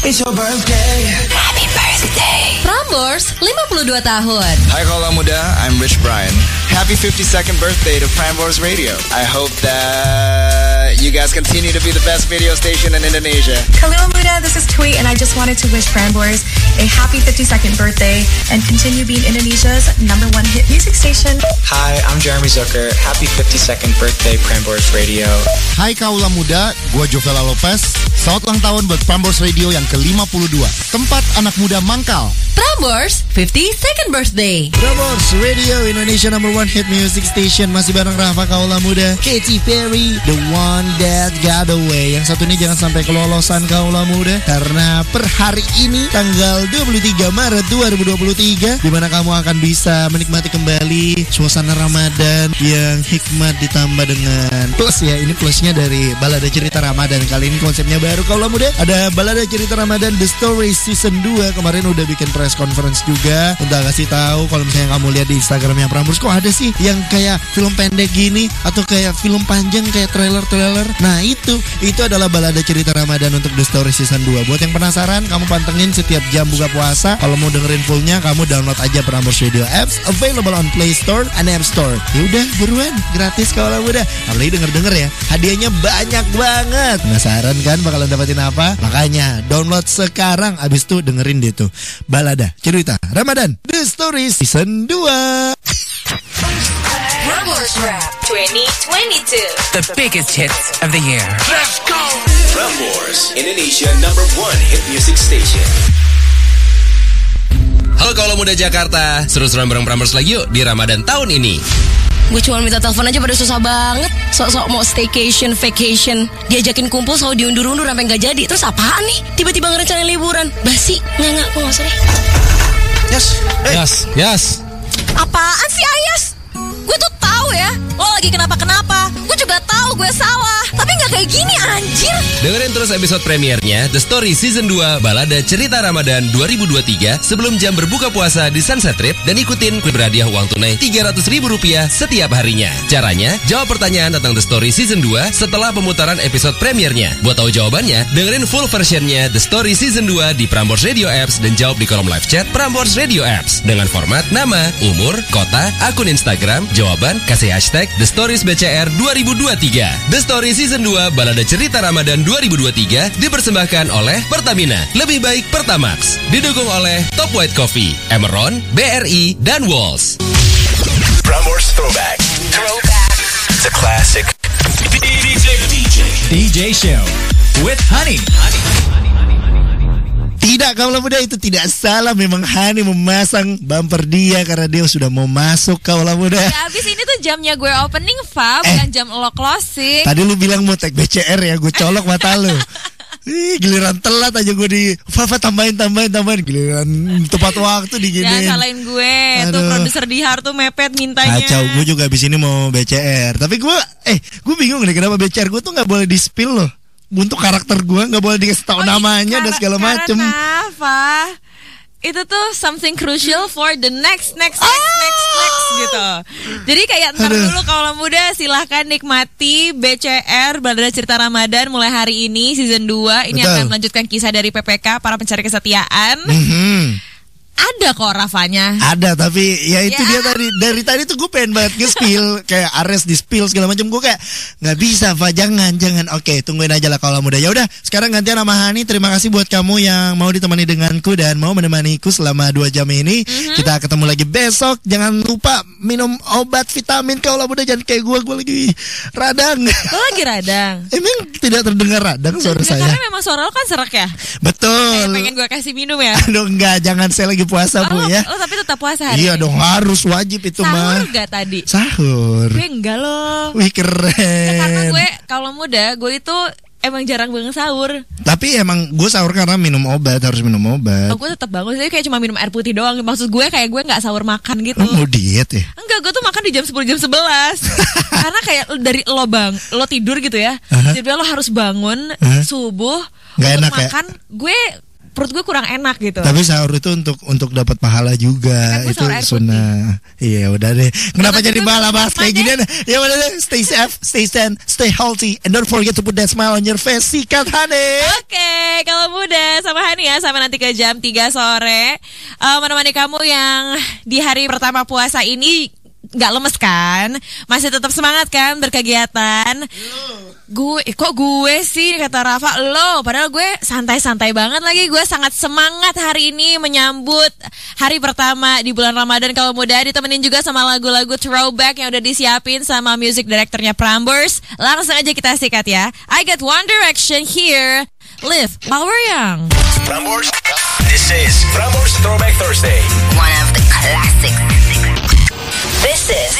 It's your birthday. Happy birthday. Prambors 52 tahun. Hai kaula muda, I'm Rich Brian. Happy 52nd birthday to Prambors Radio. I hope that you guys continue to be the best video station in Indonesia. Kaula muda, this is Tweet, and I just wanted to wish Prambors a happy 52nd birthday and continue being Indonesia's #1 hit music station. Hi, I'm Jeremy Zucker. Happy 52nd birthday, Prambors Radio. Hai kaula muda, gua Jovela Lopez. Selamat ulang tahun buat Prambors Radio yang ke-52. Tempat anak muda mangkal. Prambors 52nd birthday. Prambors Radio, Indonesia #1 hit music station. Masih bareng Rafa kaula muda, Katy Perry, The One That Got Away. Yang satu ini jangan sampai kelolosan kaula muda, karena per hari ini tanggal 23 Maret 2023 dimana kamu akan bisa menikmati kembali suasana Ramadan yang hikmat ditambah dengan plus ya. Ini plusnya dari Balada Cerita Ramadan. Kali ini konsepnya baru kaula muda. Ada Balada Cerita Ramadan The Story Season 2. Kemarin udah bikin press conference juga untuk kasih tahu kalau misalnya kamu lihat di Instagramnya Prambors, kok ada sih yang kayak film pendek gini atau kayak film panjang kayak trailer. Nah itu adalah Balada Cerita Ramadan untuk The Story Season 2. Buat yang penasaran, kamu pantengin setiap jam buka puasa. Kalau mau dengerin fullnya, kamu download aja Prambors Radio apps, available on Play Store and App Store. Ya udah buruan, gratis kaula muda. Apalagi denger ya, hadiahnya banyak banget. Penasaran kan bakalan dapetin apa? Makanya download sekarang, abis itu dengerin deh tuh Balada Cerita Ramadan The Story Season 2. Prambors Rap 2022. The biggest hits of the year. Let's go. Prambors, Indonesia #1 hit music station. Halo kaula muda Jakarta, seru-seruan bareng Prambors lagi yuk di Ramadan tahun ini. Gue cuma minta telepon aja pada susah banget. Sok-sok mau staycation, vacation, diajakin kumpul selalu diundur-undur sampai nggak jadi. Terus apaan nih? Tiba-tiba ngerencanain liburan. Basi, nggak gue nggak usah deh. Yes. Apaan sih Ayas? Gue tuh tahu ya, lo lagi kenapa-kenapa. Gue juga tahu gue salah, tapi nggak kayak gini anjir. Dengerin terus episode premiernya The Story Season 2 Balada Cerita Ramadan 2023 sebelum jam berbuka puasa di Sunset Trip dan ikutin klip berhadiah uang tunai Rp300.000 setiap harinya. Caranya, jawab pertanyaan tentang The Story Season 2 setelah pemutaran episode premiernya. Buat tahu jawabannya, dengerin full versionnya The Story Season 2 di Prambors Radio Apps dan jawab di kolom live chat Prambors Radio Apps dengan format nama, umur, kota, akun Instagram, jawaban, kasih hashtag The Stories BCR 2023. The Story Season 2 Balada Cerita Ramadan 2023 dipersembahkan oleh Pertamina, lebih baik Pertamax. Didukung oleh Top White Coffee, Emerald, BRI, dan Walls. Prambors Throwback. The classic. DJ Show with Honey. Tidak kaula muda, itu tidak salah. Memang Hani memasang bumper dia karena dia sudah mau masuk kaula muda. Ya abis ini tuh jamnya gue opening, Fa, bukan jam lo closing. Tadi lu bilang mau tag BCR ya, gue colok mata lu. Giliran telat aja gue di Fafa tambahin. Giliran tepat waktu diginiin. Jangan salahin gue. Aduh. Tuh produser Dihar tuh mepet mintanya. Kacau, gue juga abis ini mau BCR. Tapi gue bingung nih kenapa BCR gue tuh gak boleh di spill loh. Untuk karakter gue gak boleh dikasih tahu namanya dan segala macem. Karena apa? Itu tuh something crucial for the next gitu. Jadi kayak ntar dulu kalau muda silahkan nikmati BCR Balada Cerita Ramadan mulai hari ini season 2. Ini akan melanjutkan kisah dari PPK, para pencari kesetiaan. Ada kok Rafanya. Ada, tapi ya itu dia tadi. Dari tadi tuh gue pengen banget nge-spill kayak Ares di spill segala macam. Gue kayak nggak bisa, Fa, jangan. Oke, tungguin aja lah kalau muda. Ya udah, sekarang gantian sama Hani. Terima kasih buat kamu yang mau ditemani denganku dan mau menemaniku selama 2 jam ini. Kita ketemu lagi besok. Jangan lupa minum obat vitamin kalau muda. Jangan kayak gue lagi radang. Lo lagi radang? Emang tidak terdengar radang suara saya? Karena memang suara lo kan serak ya. Betul. Kayak pengen gue kasih minum ya. Aduh enggak, jangan, saya lagi puasa Bu ya. Lo tapi tetap puasa hari Iya ini? dong, harus, wajib itu mah. Sahur gak tadi? Sahur. Gue enggak loh. Wih keren. Ya, karena gue kalau muda gue itu emang jarang banget sahur. Tapi emang gue sahur karena minum obat, harus minum obat. Oh, gue tetap bangun, jadi kayak cuma minum air putih doang. Maksud gue kayak gue nggak sahur makan gitu. Lo mau diet ya? Enggak, gue tuh makan di jam 10 jam 11. Karena kayak dari lo tidur gitu ya. Jadi lo harus bangun subuh Gak untuk enak makan. ya? Gue perut gue kurang enak gitu. Tapi sahur itu untuk dapat pahala juga. Kan Itu sunnah. Iya udah deh. Kenapa jadi malah bahas kayak gini? Ya udah deh. Stay safe, stay sane, stay healthy, and don't forget to put that smile on your face. Sikat Hani. Oke, kalau muda sama Hani ya, sampai nanti ke jam 3 sore menemani kamu yang di hari pertama puasa ini. Gak lemes kan? Masih tetap semangat kan berkegiatan? Gue sih kata Rafa lo, padahal gue santai-santai banget lagi. Gue sangat semangat hari ini menyambut hari pertama di bulan Ramadan. Kalau muda ditemenin juga sama lagu-lagu throwback yang udah disiapin sama music directornya Prambors. Langsung aja kita sikat ya. I got One Direction here. Live while we're young. Prambors, this is Prambors Throwback Thursday. One of the classics. This is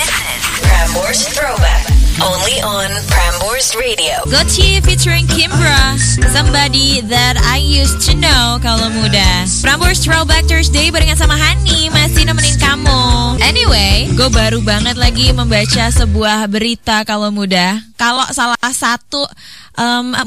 Prambors Throwback, only on Prambors Radio. Gotchi featuring Kimbra, Somebody That I Used to Know. Kalau muda, Prambors Throwback Thursday barengan sama Hani, masih nemenin kamu. Anyway, gue baru banget lagi membaca sebuah berita kalau muda. Kalau salah satu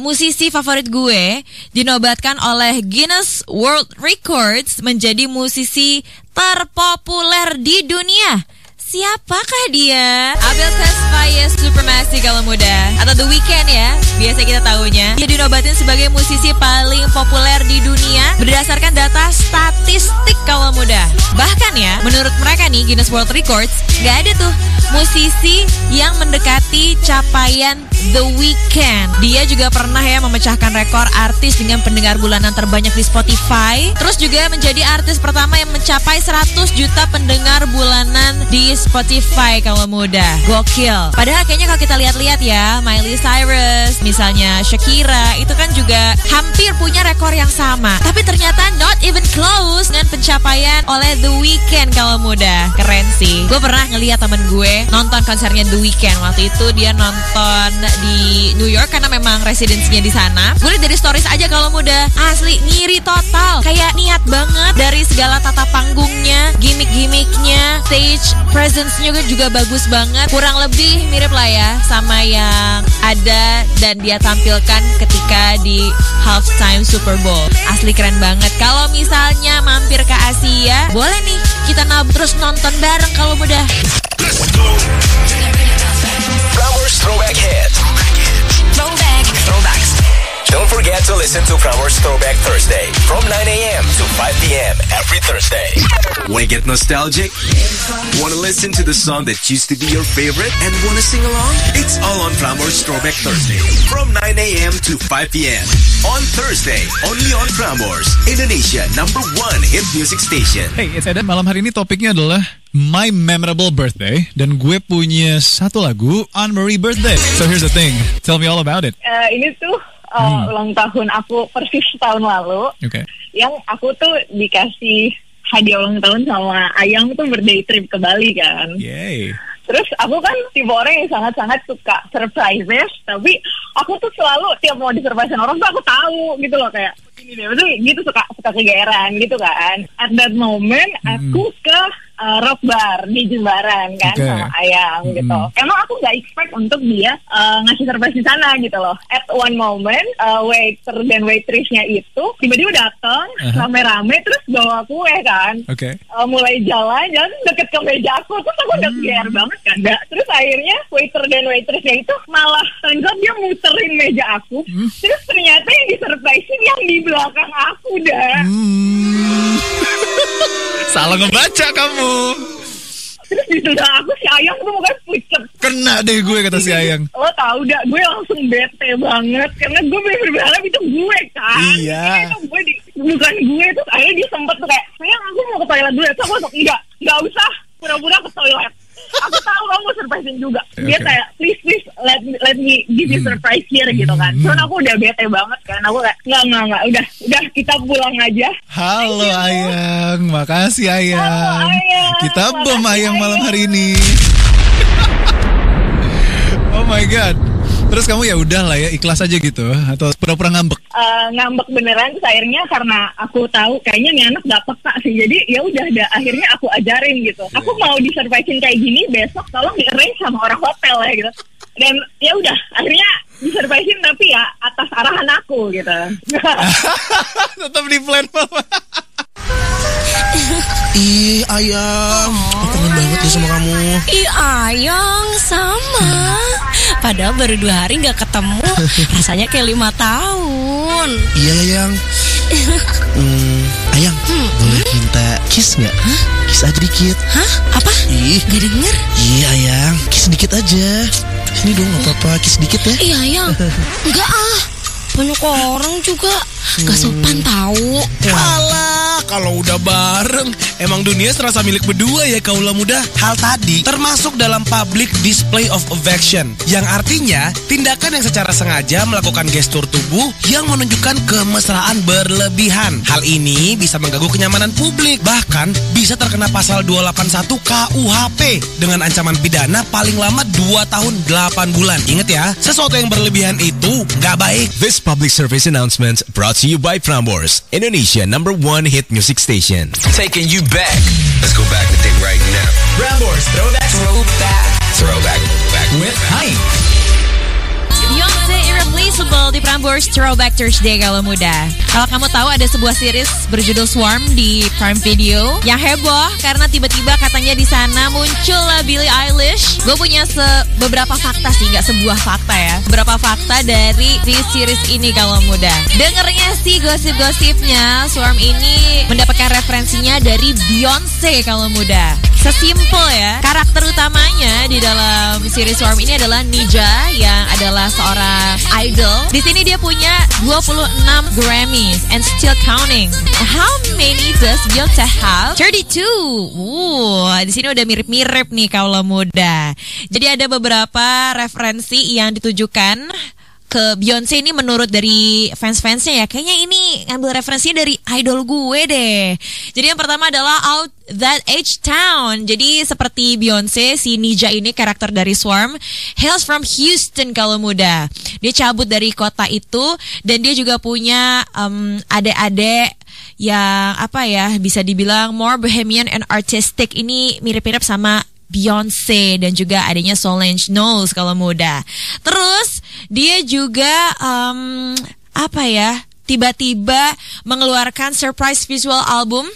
musisi favorit gue dinobatkan oleh Guinness World Records menjadi musisi terpopuler di dunia. Siapakah dia? Abel Tesfaye Supremacy kalau muda, atau The Weeknd ya, biasa kita tahunya. Dia dinobatin sebagai musisi paling populer di dunia berdasarkan data statistik kalau muda. Bahkan ya, menurut mereka nih Guinness World Records, gak ada tuh musisi yang mendekati capaian The Weeknd. Dia juga pernah ya memecahkan rekor artis dengan pendengar bulanan terbanyak di Spotify. Terus juga menjadi artis pertama yang mencapai 100 juta pendengar bulanan di Spotify kalau muda. Gokil. Padahal kayaknya kalau kita lihat-lihat ya, Miley Cyrus, misalnya Shakira, itu kan juga hampir punya rekor yang sama. Tapi ternyata not even close dengan pencapaian oleh The Weeknd kalau muda. Keren sih. Gue pernah ngeliat temen gue nonton konsernya The Weeknd. Waktu itu dia nonton di New York karena memang residensinya di sana. Gue liat dari stories aja kalau muda. Asli ngiri total. Kayak niat banget dari segala tata panggungnya, gimmick-gimmicknya, stage presence-nya juga bagus banget. Kurang lebih mirip lah ya sama yang ada dan dia tampilkan ketika di halftime Super Bowl. Asli keren banget. Kalau misalnya mampir ke Asia, boleh nih kita terus nonton bareng kalau muda. Let's go. Prambors Throwback Hit. Throwbacks. Don't forget to listen to Prambors Throwback Thursday from 9 a.m. to 5 p.m. every Thursday. Want to get nostalgic? Want to listen to the song that used to be your favorite and want to sing along? It's all on Prambors Throwback Thursday from 9 a.m. to 5 p.m. on Thursday, only on Prambors, Indonesia #1 hit music station. Hey, it's Eden. Malam hari ini topiknya adalah My Memorable Birthday. Dan gue punya satu lagu, Anne-Marie Birthday. So here's the thing, tell me all about it. Ini tuh ulang tahun aku persis tahun lalu. Okay. Yang aku tuh dikasih hadiah ulang tahun sama Ayang tuh birthday trip ke Bali kan. Yay. Terus aku kan tipe orang yang sangat-sangat suka surprises. Tapi aku tuh selalu tiap mau disurprisein orang tuh aku tahu gitu loh, kayak ini deh, betul gitu, suka kegeeran gitu kan. At that moment aku ke rock bar di Jembaran kan, sama Ayang gitu. Emang aku nggak expect untuk dia ngasih surprise di sana gitu loh. At one moment waiter dan waitressnya itu tiba-tiba datang rame-rame terus bawa kue kan. Mulai jalan deket ke meja aku, terus aku udah geer banget kan. Terus akhirnya waiter dan waitressnya itu malah dia muterin meja aku. Terus ternyata yang disurprisein yang di belakang aku dah. Salah ngebaca kamu. Terus di sebelah aku si Ayang tuh mukanya pucet. Kena deh gue kata si Ayang. Lo tau dah, gue langsung bete banget karena gue bener-bener berharap itu gue kan. Iya. Itu gue bukan gue. Terus akhirnya dia sempet tuh kayak, Sayang aku mau ke toilet dulu ya. Terus aku langsung, enggak usah, pura-pura ke toilet. Aku tahu kamu surprisein juga. Dia kayak please let me give you surprise here gitu kan. Soalnya aku udah bete banget kan. Aku kayak enggak, udah kita pulang aja. Halo Ayang, makasih Ayang. Halo Ayang. Kita bom Ayang malam hari ini. Oh my god. Terus kamu ya udah lah ya, ikhlas aja gitu atau pura-pura ngambek? Ngambek beneran. Terus akhirnya karena aku tahu kayaknya nih anak gak peka sih, jadi ya udah akhirnya aku ajarin gitu. Aku mau disurprisein kayak gini besok, tolong di-arrange sama orang hotel ya gitu. Dan ya udah akhirnya disurprisein tapi ya atas arahan aku gitu. Tetap di plan mama. Ih Ayang, aku kangen banget deh sama kamu. Ih Ayang, sama. Padahal baru 2 hari gak ketemu. Rasanya kayak 5 tahun. Iya Ayang. Ayang, boleh minta kiss gak? Hah? Kiss aja dikit. Hah? Apa? Ih, gak denger? Iya Ayang, kiss dikit aja. Sini dong, gak apa-apa, kiss dikit ya. Iya Ayang. Enggak ah, banyak orang juga. Gak sopan tahu. Alah, kalau udah bareng, emang dunia serasa milik berdua ya kaula muda. Hal tadi termasuk dalam public display of affection, yang artinya tindakan yang secara sengaja melakukan gestur tubuh yang menunjukkan kemesraan berlebihan. Hal ini bisa mengganggu kenyamanan publik, bahkan bisa terkena pasal 281 KUHP dengan ancaman pidana paling lama 2 tahun 8 bulan. Ingat ya, sesuatu yang berlebihan itu nggak baik. This public service announcement brought to you by Prambors, Indonesia #1 hit music station. Taking you back. Let's go back to think right now. Prambors Throwback with Honey. Beyonce Irreplaceable di Prambors Throwback Thursday kalau muda. Kalau kamu tahu ada sebuah series berjudul Swarm di Prime Video yang heboh karena tiba-tiba katanya di sana muncullah Billie Eilish. Gue punya beberapa fakta sih, nggak sebuah fakta ya. Beberapa fakta dari di series ini kalau muda. Dengernya sih gosip-gosipnya Swarm ini mendapatkan referensinya dari Beyonce kalau muda. Sesimpel ya, karakter utamanya di dalam series Swarm ini adalah Nija yang adalah seorang idol. Di sini dia punya 26 Grammys and still counting. How many does Beyonce have? 32. Di sini udah mirip-mirip nih kaula muda. Jadi ada beberapa referensi yang ditujukan ke Beyonce ini menurut dari fans-fansnya ya. Kayaknya ini ngambil referensinya dari idol gue deh. Jadi yang pertama adalah Out That H-Town. Jadi seperti Beyonce, si Nija ini karakter dari Swarm hails from Houston kalau muda. Dia cabut dari kota itu dan dia juga punya adik-adik yang apa ya, bisa dibilang more bohemian and artistic. Ini mirip-mirip sama Beyonce dan juga adanya Solange Knowles kalau muda. Terus dia juga tiba-tiba mengeluarkan surprise visual album.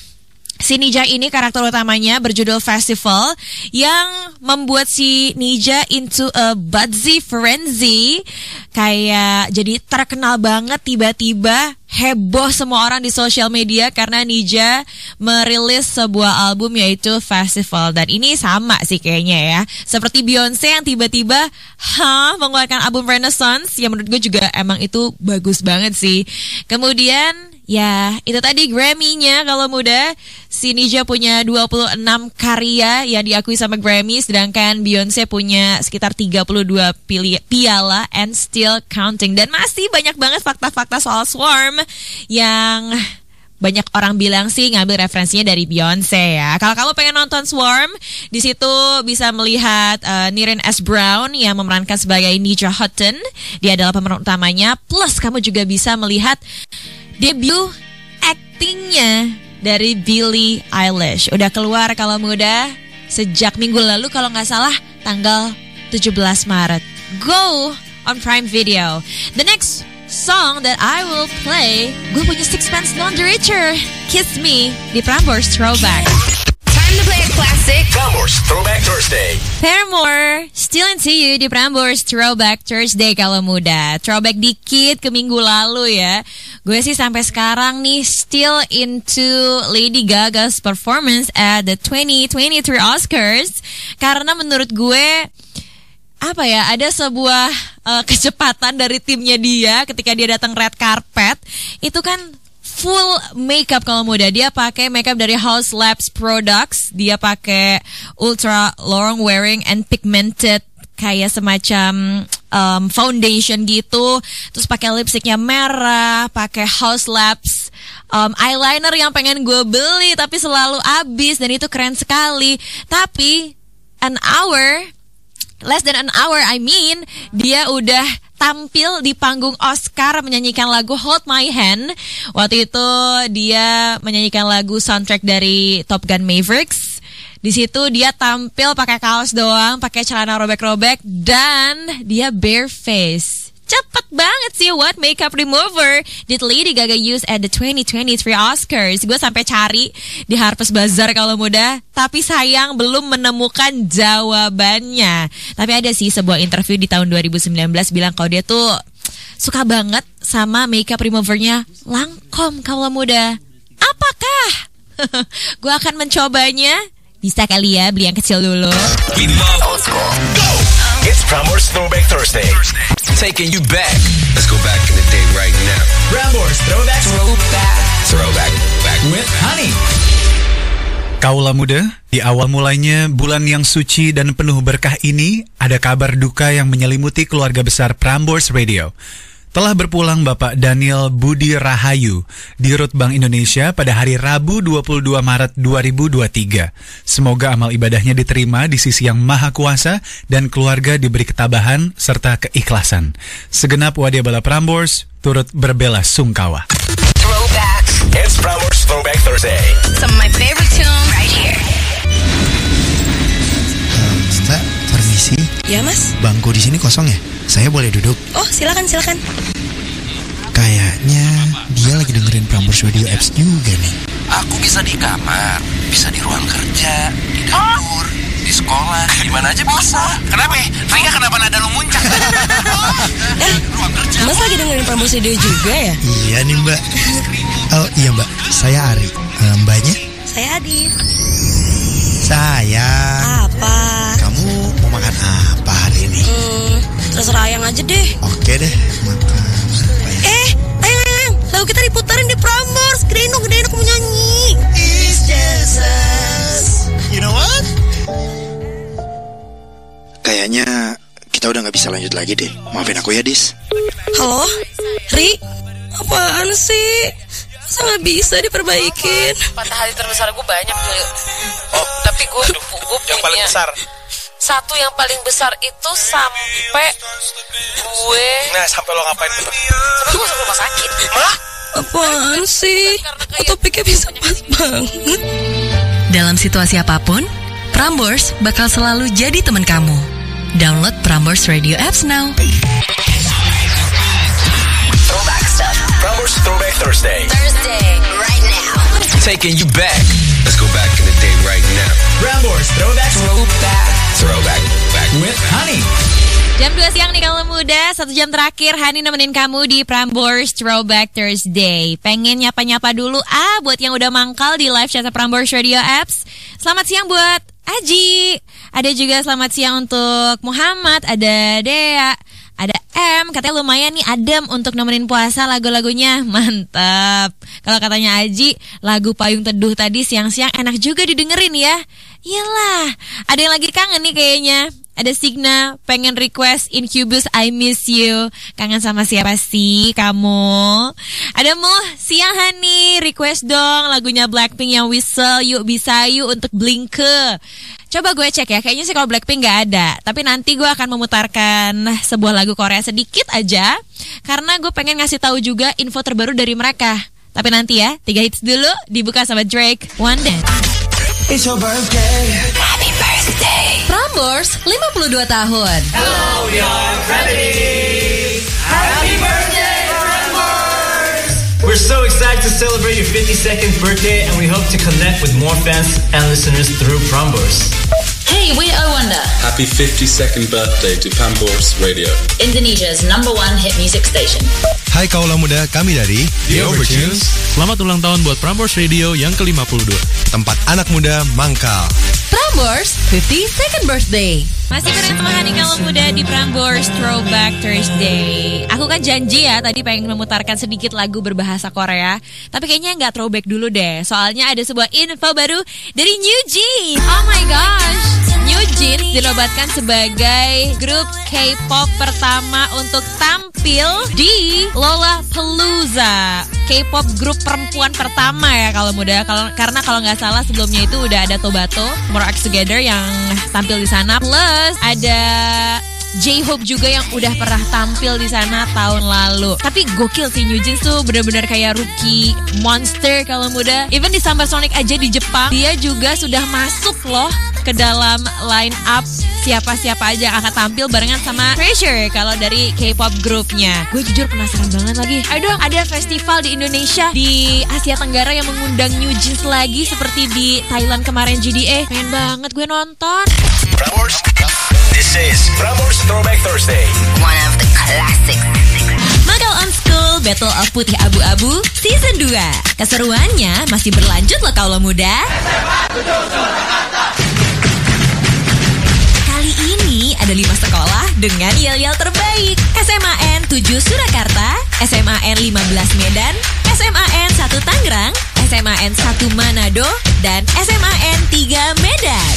Si Nija ini karakter utamanya berjudul Festival yang membuat si Nija into a budsy frenzy. Kayak jadi terkenal banget, tiba-tiba heboh semua orang di sosial media karena Nija merilis sebuah album yaitu Festival. Dan ini sama sih kayaknya ya, seperti Beyonce yang tiba-tiba mengeluarkan album Renaissance, yang menurut gue juga emang itu bagus banget sih. Kemudian ya, itu tadi Grammy-nya kalau muda. Si Nija punya 26 karya yang diakui sama Grammy, sedangkan Beyonce punya sekitar 32 piala and still counting. Dan masih banyak banget fakta-fakta soal Swarm yang banyak orang bilang sih ngambil referensinya dari Beyonce ya. Kalau kamu pengen nonton Swarm, di situ bisa melihat Niren S. Brown yang memerankan sebagai Nija Hutton. Dia adalah pemeran utamanya. Plus kamu juga bisa melihat debut actingnya dari Billie Eilish. Udah keluar kalau muda sejak minggu lalu kalau nggak salah tanggal 17 Maret. Go on Prime Video. The next song that I will play, gue punya Sixpence None the Richer, Kiss Me di Prambors Throwback. Time to play a classic. Prambors Throwback Thursday. Paramore, Still Into You di Prambors Throwback Thursday kalau muda. Throwback dikit ke minggu lalu ya. Gue sih sampai sekarang nih still into Lady Gaga's performance at the 2023 Oscars. Karena menurut gue ada sebuah kecepatan dari timnya dia ketika dia datang red carpet. Itu kan full makeup kalau muda. Dia pakai makeup dari Haus Labs Products. Dia pakai ultra long wearing and pigmented kayak semacam foundation gitu. Terus pakai lipstiknya merah, pakai Haus Labs eyeliner yang pengen gue beli tapi selalu habis, dan itu keren sekali. Tapi less than an hour, dia udah tampil di panggung Oscar menyanyikan lagu Hold My Hand. Waktu itu dia menyanyikan lagu soundtrack dari Top Gun Mavericks. Di situ dia tampil pakai kaos doang, pakai celana robek-robek, dan dia bare face. Cepet banget sih. What makeup remover did Lady Gaga use at the 2023 Oscars? Gue sampai cari di Harper's Bazaar kalau muda, tapi sayang belum menemukan jawabannya. Tapi ada sih sebuah interview di tahun 2019 bilang kalau dia tuh suka banget sama makeup removernya Lancome kalau muda. Apakah? Gue akan mencobanya. Bisa kali ya beli yang kecil dulu. We love old school. Go! It's Prambors Throwback Thursday. Taking you back. Let's go back in the day right now. Prambors Throwback Back with Honey. Kaula muda, di awal mulanya bulan yang suci dan penuh berkah ini, ada kabar duka yang menyelimuti keluarga besar Prambors Radio. Telah berpulang Bapak Daniel Budi Rahayu di Rut Bank Indonesia pada hari Rabu 22 Maret 2023. Semoga amal ibadahnya diterima di sisi yang maha kuasa dan keluarga diberi ketabahan serta keikhlasan. Segenap wadia bala Prambors turut berbela sungkawa. Throwback. It's Prambors Throwback Thursday. Some of my favorite tunes right here. Mbak, permisi. Ya mas. Bangku di sini kosong ya? Saya boleh duduk? Oh silakan. Kayaknya dia lagi dengerin Prambors Radio Apps juga nih. Aku bisa di kamar, bisa di ruang kerja, di dapur, di sekolah, di mana aja bisa. Kenapa? Rika kenapa nada lu muncak? Ruang kerja. Mas lagi dengerin Prambors Radio juga ya? Iya nih Mbak. Oh iya Mbak, saya Ari. Mbaknya? Saya Adit. Sayang. Apa? Kamu mau makan apa hari ini? Terserah Ayang aja deh. Oke deh, makan apa ya? Ayang, lagu kita diputarin di Prambors. Gedein dong aku mau nyanyi. It's just us. You know what? Kayaknya kita udah gak bisa lanjut lagi deh. Maafin aku ya, Dis. Halo? Ri? Apaan sih? Masa gak bisa diperbaikin? Patah hati terbesar gue banyak, Julio. Oh, tapi gue punya yang paling besar. satu yang paling besar itu sampai gue. Nah, sampai lo ngapain tuh? Sampai gue masuk rumah sakit. Mah? Apaan sih? Topiknya bisa pas banget. Dalam situasi apapun, Prambors bakal selalu jadi teman kamu. Download Prambors Radio Apps now. Throwback stuff. Prambors Throwback Thursday. Right now. Taking you back. Let's go back in the day right now. Prambors Throwback Back with Honey. Jam 2 siang nih kalau muda, 1 jam terakhir Hani nemenin kamu di Prambors Throwback Thursday. Pengen nyapa-nyapa dulu buat yang udah mangkal di live chat Prambors Radio Apps. Selamat siang buat Aji. Ada juga selamat siang untuk Muhammad, ada Dea, ada M, katanya lumayan nih adem untuk nemenin puasa lagu-lagunya. Mantap. Kalau katanya Aji, lagu Payung Teduh tadi siang-siang enak juga didengerin ya. Iyalah, ada yang lagi kangen nih kayaknya. Ada Signa pengen request Incubus I Miss You. Kangen sama siapa sih kamu? Ada Mo, siang Hani, request dong lagunya Blackpink yang Whistle Yuk Bisa Yuk untuk Blinke. Coba gue cek ya, kayaknya sih kalau Blackpink gak ada. Tapi nanti gue akan memutarkan sebuah lagu Korea sedikit aja, karena gue pengen ngasih tahu juga info terbaru dari mereka. Tapi nanti ya, 3 hits dulu dibuka sama Drake, One Dance. It's your birthday. Happy birthday. Prambors 52 tahun. Hello, we are Gravity. Happy birthday, Prambors. We're so excited to celebrate your 52nd birthday, and we hope to connect with more fans and listeners through Prambors. Hey, we are Wanda. Happy 52nd birthday to Prambors Radio, Indonesia's #1 hit music station. Hai kaula muda, kami dari The Overtunes. Selamat ulang tahun buat Prambors Radio yang ke-52. Tempat anak muda mangkal. Prambors 52nd birthday. Masih bersama Hani kalau muda di Prambors Throwback Thursday. Aku kan janji ya tadi pengen memutarkan sedikit lagu berbahasa Korea, tapi kayaknya nggak throwback dulu deh. Soalnya ada sebuah info baru dari New Jeans. Oh my gosh, New Jeans dinobatkan sebagai grup K-pop pertama untuk tampil di Lollapalooza. K-pop grup perempuan pertama ya kalau muda. Karena kalau nggak salah sebelumnya itu udah ada Tobato, More X Together yang tampil di sana. Plus ada J-Hope juga yang udah pernah tampil di sana tahun lalu. Tapi gokil sih, New Jeans tuh benar-benar kayak rookie monster kalau muda. Even di Samba Sonic aja di Jepang, dia juga sudah masuk loh ke dalam line up siapa-siapa aja yang akan tampil barengan sama Treasure kalau dari K-pop grupnya. Gue jujur penasaran banget lagi. Ayo dong, ada festival di Indonesia, di Asia Tenggara yang mengundang New Jeans lagi seperti di Thailand kemarin JDA. Pengen banget gue nonton. Prambors, this is Prambors Throwback Thursday. One of the classics. Mangkal On School Battle of Putih Abu-Abu Season 2. Keseruannya masih berlanjut loh kaulah muda. Kali ini ada 5 sekolah dengan yel-yel terbaik. SMAN 7 Surakarta, SMAN 15 Medan, SMAN 1 Tangerang, SMAN 1 Manado, dan SMAN 3 Medan.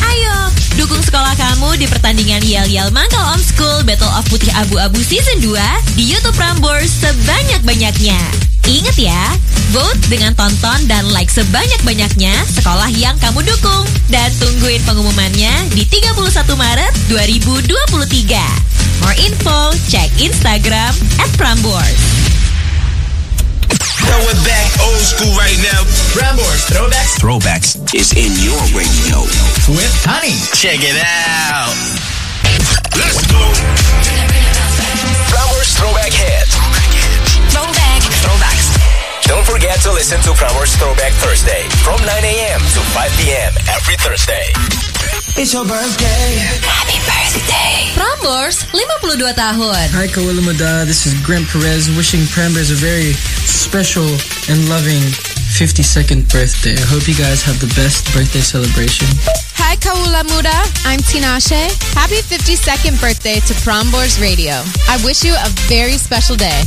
Ayo, dukung sekolah kamu di pertandingan yel-yel Mangkal On School Battle of Putih Abu-Abu Season 2 di YouTube Prambors sebanyak-banyaknya. Ingat ya, vote dengan tonton dan like sebanyak-banyaknya sekolah yang kamu dukung. Dan tungguin pengumumannya di 31 Maret 2023. More info, cek Instagram @Prambors. Throw it back old school right now. Prambors Throwbacks is in your radio. with Honey. Check it out. Let's go. Prambors Throwback Hits. Throwbacks. Don't forget to listen to Prambors Throwback Thursday from 9 a.m. to 5 p.m. every Thursday. It's your birthday. Happy birthday. Prambors 52 tahun. Hi Kaulah Muda, this is Grant Perez wishing Prambors a very special and loving 52nd birthday. I hope you guys have the best birthday celebration. Hi Kaulah Muda, I'm Tinashe. Happy 52nd birthday to Prambors Radio. I wish you a very special day.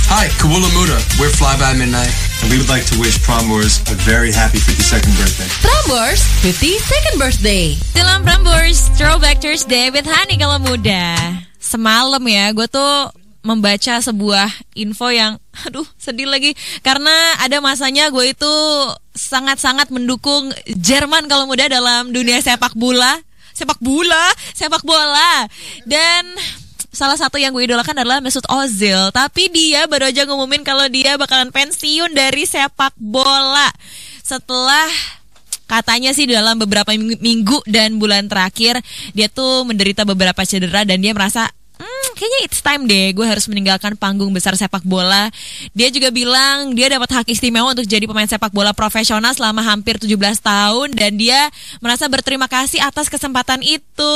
Hi, Kaulah Muda. We're Fly By Midnight, and we would like to wish Prambors a very happy 52nd birthday. Prambors 52nd birthday. Dalam Prambors Throwback Thursday with Honey kalau muda. Semalam ya, gue tuh membaca sebuah info yang aduh sedih lagi. Karena ada masanya gue itu sangat-sangat mendukung Jerman kalau muda dalam dunia sepak bola. Dan salah satu yang gue idolakan adalah Mesut Ozil. Tapi dia baru aja ngumumin kalau dia bakalan pensiun dari sepak bola. Setelah katanya sih dalam beberapa minggu dan bulan terakhir dia tuh menderita beberapa cedera dan dia merasa kayaknya it's time deh gue harus meninggalkan panggung besar sepak bola. Dia juga bilang dia dapat hak istimewa untuk jadi pemain sepak bola profesional selama hampir 17 tahun dan dia merasa berterima kasih atas kesempatan itu.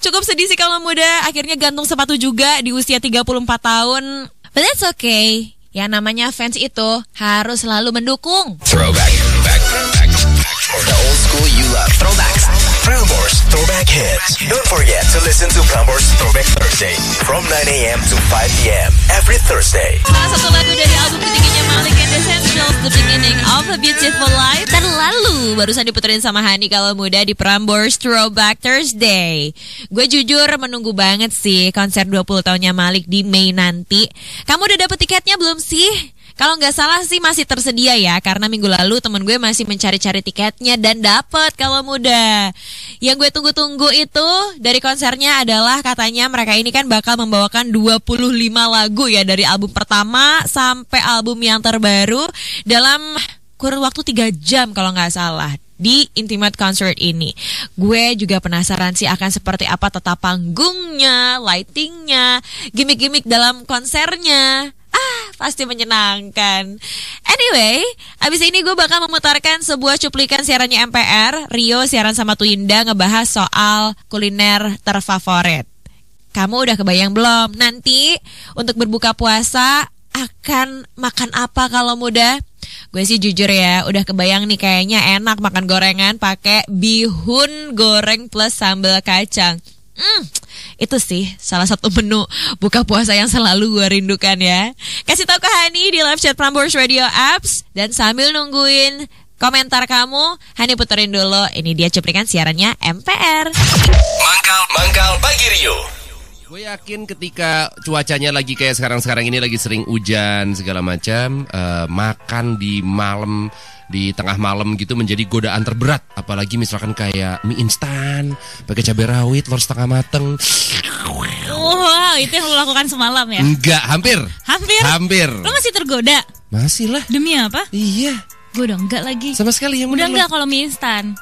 Cukup sedih sih kalau muda, akhirnya gantung sepatu juga di usia 34 tahun. But that's okay. Yang namanya fans itu harus selalu mendukung. Throwback. For the old school you love. Throwbacks. Prambors Throwback Hits. Don't forget to listen to Prambors Throwback Thursday from 9 a.m. to 5 p.m. every Thursday. Salah satu lagu dari album ketiganya Malik and Essentials, The Beginning of a Beautiful Life. Dan lalu barusan diputerin sama Hani kalau muda di Prambors Throwback Thursday. Gue jujur menunggu banget sih konser 20 tahunnya Malik di Mei nanti. Kamu udah dapet tiketnya belum sih? Kalau nggak salah sih masih tersedia ya, karena minggu lalu temen gue masih mencari-cari tiketnya dan dapet kalau muda. Yang gue tunggu-tunggu itu dari konsernya adalah katanya mereka ini kan bakal membawakan 25 lagu ya dari album pertama sampai album yang terbaru dalam kurun waktu 3 jam kalau nggak salah di Intimate Concert ini. Gue juga penasaran sih akan seperti apa tata panggungnya, lightingnya, gimmick-gimmick dalam konsernya. Pasti menyenangkan. Anyway, abis ini gue bakal memutarkan sebuah cuplikan siarannya MPR. Rio siaran sama Twinda ngebahas soal kuliner terfavorit. Kamu udah kebayang belum? Nanti untuk berbuka puasa akan makan apa kalau muda? Gue sih jujur ya, udah kebayang nih kayaknya enak makan gorengan pakai bihun goreng plus sambal kacang. Itu sih salah satu menu buka puasa yang selalu gue rindukan ya. Kasih tau ke Hani di live chat Prambors Radio Apps. Dan sambil nungguin komentar kamu, Hani puterin dulu. Ini dia cuplikan siarannya MPR. Mangkal Pagi Rio. Gue yakin ketika cuacanya lagi kayak sekarang ini lagi sering hujan segala macam, makan di malam, di tengah malam gitu menjadi godaan terberat. Apalagi misalkan kayak mie instan pakai cabai rawit, telur setengah mateng. Wow, itu yang lo lakukan semalam ya? Enggak, hampir. Lo masih tergoda? Masih lah. Demi apa? Iya. Gue udah enggak lagi. Sama sekali yang udah enggak kalau mie instan.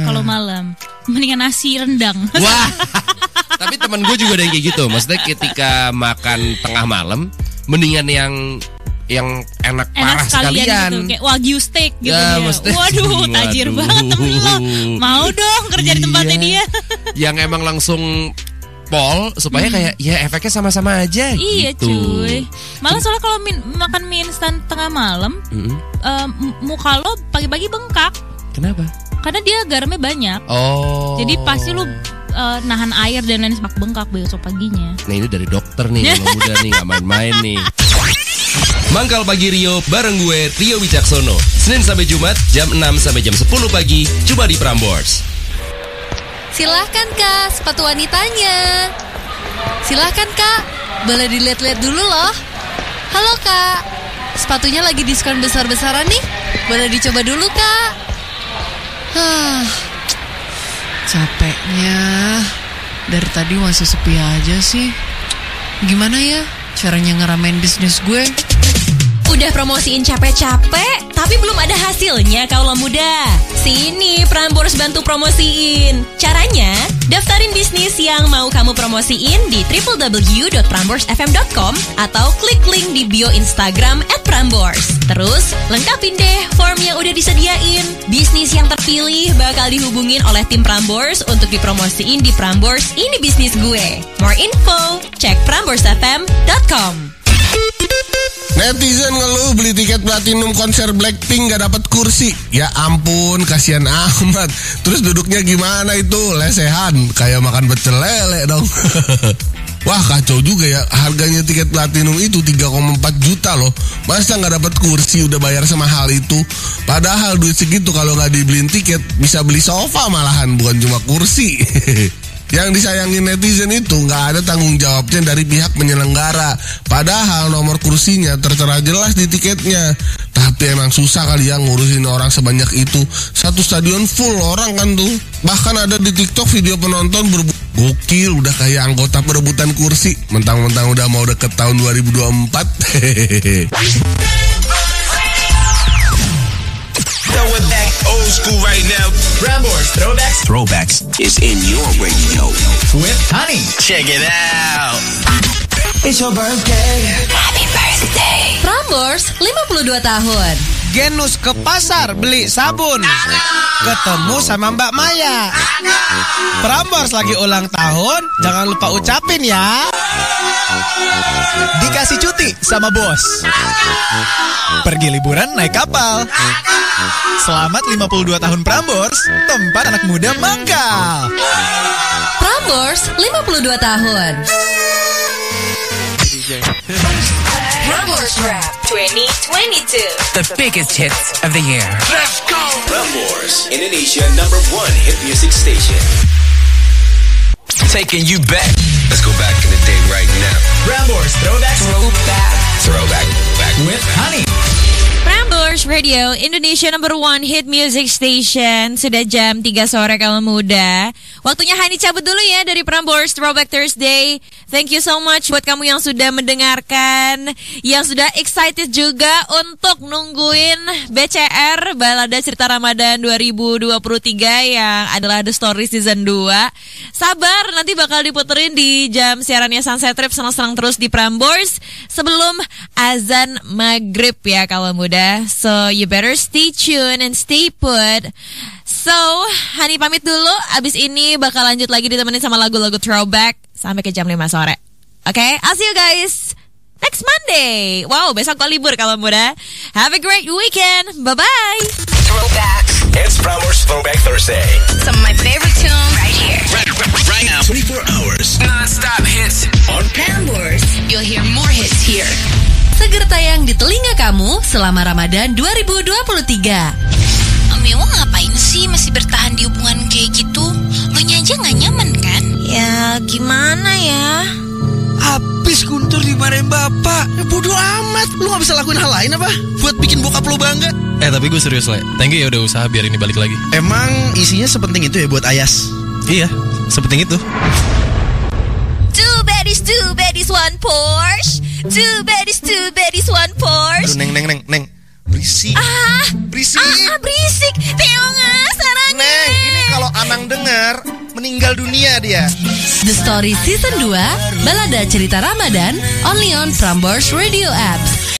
Kalau malam mendingan nasi rendang. Wah. Tapi temen gue juga ada yang kayak gitu. Maksudnya ketika makan tengah malam mendingan yang enak parah sekalian gitu, kayak wagyu steak gitu ya, dia. Waduh, tajir banget temen lo. Mau dong kerja di tempatnya dia. Yang emang langsung pol supaya kayak ya efeknya sama-sama aja. Iya gitu. Cuy. Malah soalnya kalau makan mie instan tengah malam, muka lo pagi-pagi bengkak. Kenapa? Karena dia garamnya banyak. Oh. Jadi pasti lo nahan air dan lain sebagainya bengkak besok paginya. Nah ini dari dokter nih, kalau muda nih nggak main-main nih. Mangkal Pagi Rio bareng gue Rio Wicaksono. Senin sampai Jumat jam 6 sampai jam 10 pagi cuma di Prambors. Silahkan Kak, sepatu wanitanya. Silahkan Kak, boleh dilihat-lihat dulu loh. Halo Kak, sepatunya lagi diskon besar-besaran nih. Boleh dicoba dulu Kak. Capeknya dari tadi masih sepi aja sih. Gimana ya caranya ngeramein bisnis gue? Udah promosiin capek-capek, tapi belum ada hasilnya kaulah muda. Sini Prambors bantu promosiin. Caranya, daftarin bisnis yang mau kamu promosiin di www.pramborsfm.com atau klik link di bio Instagram @Prambors. Terus, lengkapin deh form yang udah disediain. Bisnis yang terpilih bakal dihubungin oleh tim Prambors untuk dipromosiin di Prambors Ini Bisnis Gue. More info, cek pramborsfm.com. Netizen ngeluh beli tiket platinum konser Blackpink gak dapat kursi. Ya ampun, kasihan amat. Terus duduknya gimana itu? Lesehan, kayak makan pecel lele dong. Wah kacau juga ya. Harganya tiket platinum itu 3,4 juta loh. Masa gak dapat kursi udah bayar semahal itu? Padahal duit segitu kalau gak dibeliin tiket bisa beli sofa malahan, bukan cuma kursi. Yang disayangin netizen itu nggak ada tanggung jawabnya dari pihak penyelenggara. Padahal nomor kursinya tertera jelas di tiketnya. Tapi emang susah kali ya ngurusin orang sebanyak itu. Satu stadion full orang kan tuh. Bahkan ada di TikTok video penonton gokil, udah kayak anggota perebutan kursi. Mentang-mentang udah mau deket tahun 2024. Throwing back old school right now. Prambors Throwbacks is in your radio with Honey. Check it out. It's your birthday. Happy birthday. Prambors 52 tahun. Genus ke pasar beli sabun. Ketemu sama Mbak Maya. Prambors lagi ulang tahun, jangan lupa ucapin ya. Dikasih cuti sama bos. Pergi liburan naik kapal. Selamat 52 tahun Prambors, tempat anak muda mangkal. Prambors 52 tahun. Prambors Rap 2022. The biggest hits of the year. Let's go. Prambors, Indonesia #1 hit music station. Taking you back. Let's go back in the day right now. Prambors Throwback with Honey. Prambors Radio, Indonesia #1 hit music station. Sudah jam 3 sore kalau muda. Waktunya Hani cabut dulu ya dari Prambors Throwback Thursday. Thank you so much buat kamu yang sudah mendengarkan, yang sudah excited juga untuk nungguin BCR Balada Cerita Ramadan 2023 yang adalah The Story Season 2. Sabar, nanti bakal diputerin di jam siarannya Sunset Trip. Senang-senang terus di Prambors sebelum azan maghrib ya kalau muda. So you better stay tuned and stay put. So, Hani pamit dulu. Abis ini bakal lanjut lagi ditemenin sama lagu-lagu throwback sampai ke jam 5 sore. Oke, I'll see you guys next Monday. Wow, besok gue libur kalau muda. Have a great weekend. Bye-bye. Throwback. It's Prambors Throwback Thursday. Some of my favorite tunes right here. Right now. 24 hours. Non-stop hits on Prambors. You'll hear more hits here. Seger tayang di telinga kamu selama Ramadan 2023. Mewah ngapain sih masih bertahan di hubungan kayak gitu? Lo nya aja gak nyaman kan? Ya gimana ya? Habis Guntur dimarahin bapak. Ya bodo amat. Lu gak bisa lakuin hal lain apa? Buat bikin bokap lu bangga. Tapi gue serius, Le. Thank you ya udah usaha biar ini balik lagi. Emang isinya sepenting itu ya buat Ayas? Iya, sepenting itu. Two baddies, one Porsche. Two baddies, one Porsche. Aduh, Neng. Berisik. Berisik. Berisik. Teonga, sarangnya. Neng, ini kalau Anang dengar, meninggal dunia dia. The Story Season 2, balada cerita Ramadan, only on Prambors Radio Apps.